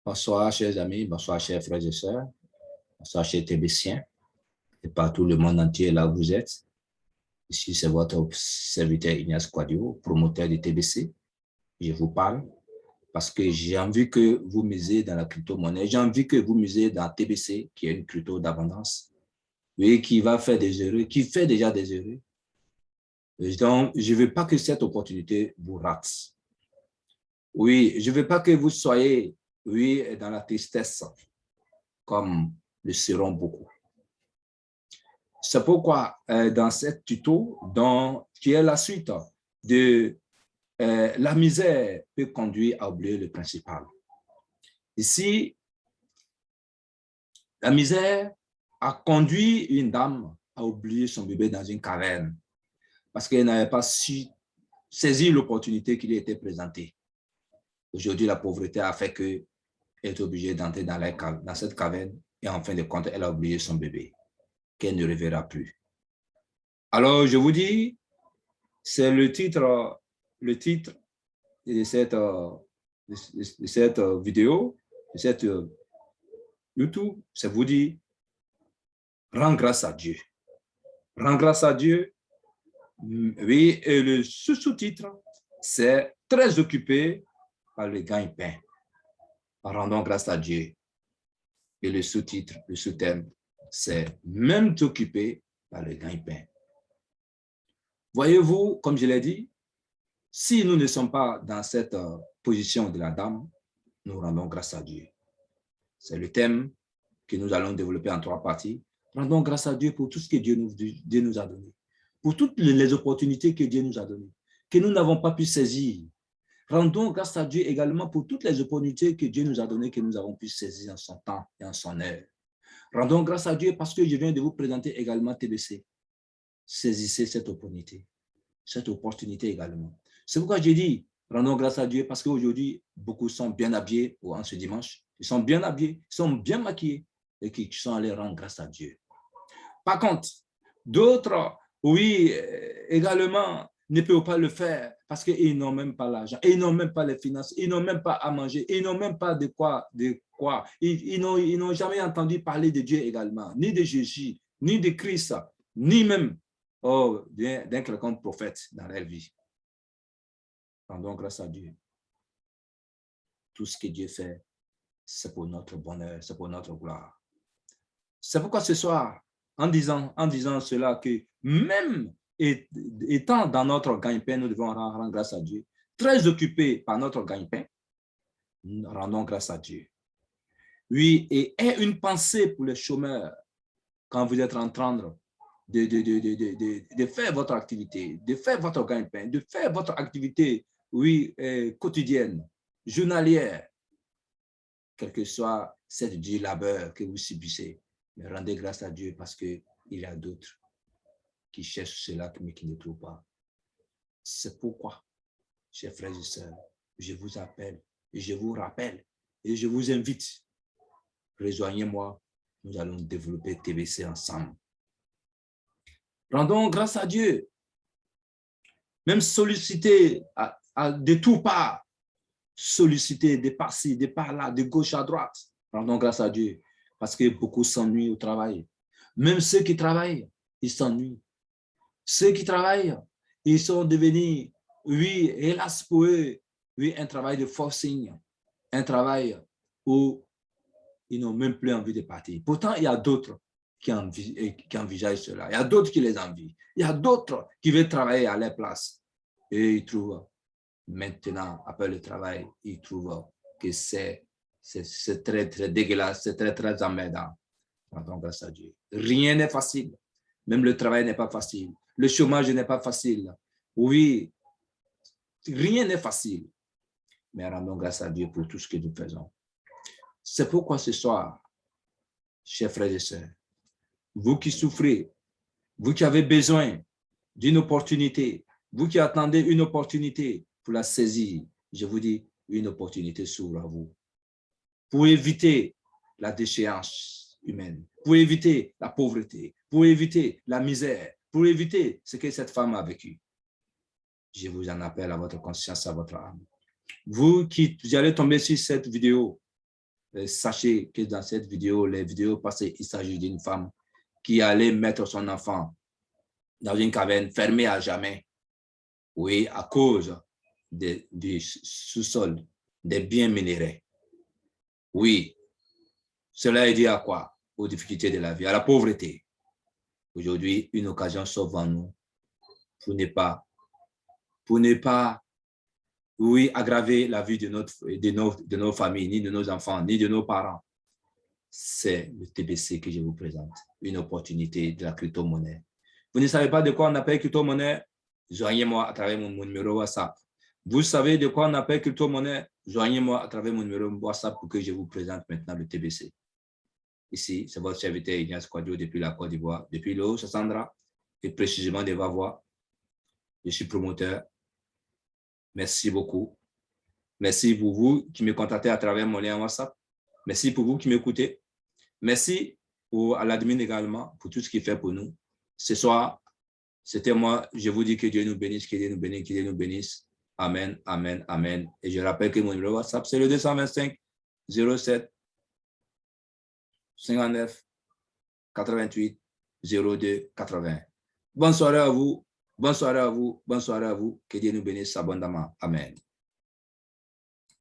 Bonsoir, chers amis, bonsoir, chers frères et sœurs, bonsoir, chers TBCiens, et partout le monde entier là où vous êtes. Ici, c'est votre serviteur Ignace Quadio, promoteur de TBC. Je vous parle parce que j'ai envie que vous misez dans la crypto-monnaie. J'ai envie que vous misez dans TBC, qui est une crypto d'abondance, oui, qui va faire des erreurs, qui fait déjà des erreurs. Donc, je ne veux pas que cette opportunité vous rate. Oui, je ne veux pas que vous soyez, oui, dans la tristesse, comme le seront beaucoup. C'est pourquoi, dans cette tuto, qui est la suite de la misère peut conduire à oublier le principal. Ici, la misère a conduit une dame à oublier son bébé dans une caverne parce qu'elle n'avait pas su saisir l'opportunité qui lui était présentée. Aujourd'hui, la pauvreté a fait qu'elle est obligée d'entrer dans cette caverne et en fin de compte, elle a oublié son bébé, qu'elle ne reverra plus. Alors, je vous dis, c'est le titre de cette vidéo, de cette YouTube, c'est vous dire, rends grâce à Dieu. Rends grâce à Dieu. Oui, et le sous-titre, c'est très occupé par le gagne-pain. Rendons grâce à Dieu. Et le sous-titre, le sous-thème, c'est même occupé par le gagne-pain. Voyez-vous, comme je l'ai dit, si nous ne sommes pas dans cette position de la dame, nous rendons grâce à Dieu. C'est le thème que nous allons développer en 3 parties. Rendons grâce à Dieu pour tout ce que Dieu nous a donné, pour toutes les opportunités que Dieu nous a données, que nous n'avons pas pu saisir. Rendons grâce à Dieu également pour toutes les opportunités que Dieu nous a données, que nous avons pu saisir en son temps et en son heure. Rendons grâce à Dieu parce que je viens de vous présenter également TBC. Saisissez cette opportunité également. C'est pourquoi j'ai dit, rendons grâce à Dieu parce qu'aujourd'hui, beaucoup sont bien habillés en ce dimanche. Ils sont bien habillés, ils sont bien maquillés et qui sont allés rendre grâce à Dieu. Par contre, d'autres, oui, également, ne peuvent pas le faire parce qu'ils n'ont même pas l'argent, ils n'ont même pas les finances, ils n'ont même pas à manger, ils n'ont même pas de quoi. Ils n'ont jamais entendu parler de Dieu également, ni de Jésus, ni de Christ, ni même d'un quelconque prophète dans leur vie. Rendons grâce à Dieu. Tout ce que Dieu fait, c'est pour notre bonheur, c'est pour notre gloire. C'est pourquoi ce soir, en disant cela, que même étant dans notre gagne-pain, nous devons rendre grâce à Dieu. Très occupés par notre gagne-pain, rendons grâce à Dieu. Oui, et aie une pensée pour les chômeurs quand vous êtes en train de faire votre activité, de faire votre gagne-pain, de faire votre activité, oui, quotidienne, journalière, quel que soit cette du labeur que vous subissez. Mais rendez grâce à Dieu parce qu'il y a d'autres qui cherchent cela mais qui ne trouvent pas. C'est pourquoi, chers frères et sœurs, je vous appelle et je vous rappelle et je vous invite. Rejoignez-moi, nous allons développer TBC ensemble. Rendons grâce à Dieu. Même solliciter de tout part, solliciter de par-ci, de par-là, de gauche à droite. Rendons grâce à Dieu parce que beaucoup s'ennuient au travail. Même ceux qui travaillent, ils s'ennuient. Ceux qui travaillent, ils sont devenus, oui, hélas pour eux, oui, un travail de forcing, un travail où ils n'ont même plus envie de partir. Pourtant, il y a d'autres qui envisagent cela. Il y a d'autres qui les envient. Il y a d'autres qui veulent travailler à leur place. Et ils trouvent maintenant, après le travail, ils trouvent que c'est très, très dégueulasse, c'est très, très emmerdant. Rendons grâce à Dieu. Rien n'est facile. Même le travail n'est pas facile. Le chômage n'est pas facile. Oui, rien n'est facile. Mais rendons grâce à Dieu pour tout ce que nous faisons. C'est pourquoi ce soir, chers frères et sœurs, vous qui souffrez, vous qui avez besoin d'une opportunité, vous qui attendez une opportunité pour la saisir, je vous dis, une opportunité s'ouvre à vous. Pour éviter la déchéance humaine, pour éviter la pauvreté, pour éviter la misère, pour éviter ce que cette femme a vécu. Je vous en appelle à votre conscience, à votre âme. Vous qui allez tomber sur cette vidéo, sachez que dans cette vidéo, les vidéos passées, il s'agit d'une femme qui allait mettre son enfant dans une caverne fermée à jamais. Oui, à cause du sous-sol, des biens minéraux. Oui, cela est dû à quoi? Aux difficultés de la vie, à la pauvreté. Aujourd'hui, une occasion s'offre à nous pour ne pas, oui, aggraver la vie de nos familles, ni de nos enfants, ni de nos parents. C'est le TBC que je vous présente, une opportunité de la crypto-monnaie. Vous ne savez pas de quoi on appelle crypto-monnaie? Joignez-moi à travers mon numéro WhatsApp. Vous savez de quoi on appelle crypto-monnaie? Joignez-moi à travers mon numéro WhatsApp pour que je vous présente maintenant le TBC. Ici, c'est votre serviteur Ignace Kouadio depuis la Côte d'Ivoire, depuis le Haut-Sassandra et précisément de Vavois. Je suis promoteur. Merci beaucoup. Merci pour vous qui me contactez à travers mon lien WhatsApp. Merci pour vous qui m'écoutez. Merci à l'admin également pour tout ce qu'il fait pour nous. Ce soir, c'était moi. Je vous dis que Dieu nous bénisse, que Dieu nous bénisse, que Dieu nous bénisse. Amen, amen, amen. Et je rappelle que mon numéro WhatsApp, c'est le 225 07 59 88 02 80. Bonne soirée à vous. Bonne soirée à vous. Bonne soirée à vous. Que Dieu nous bénisse abondamment. Amen.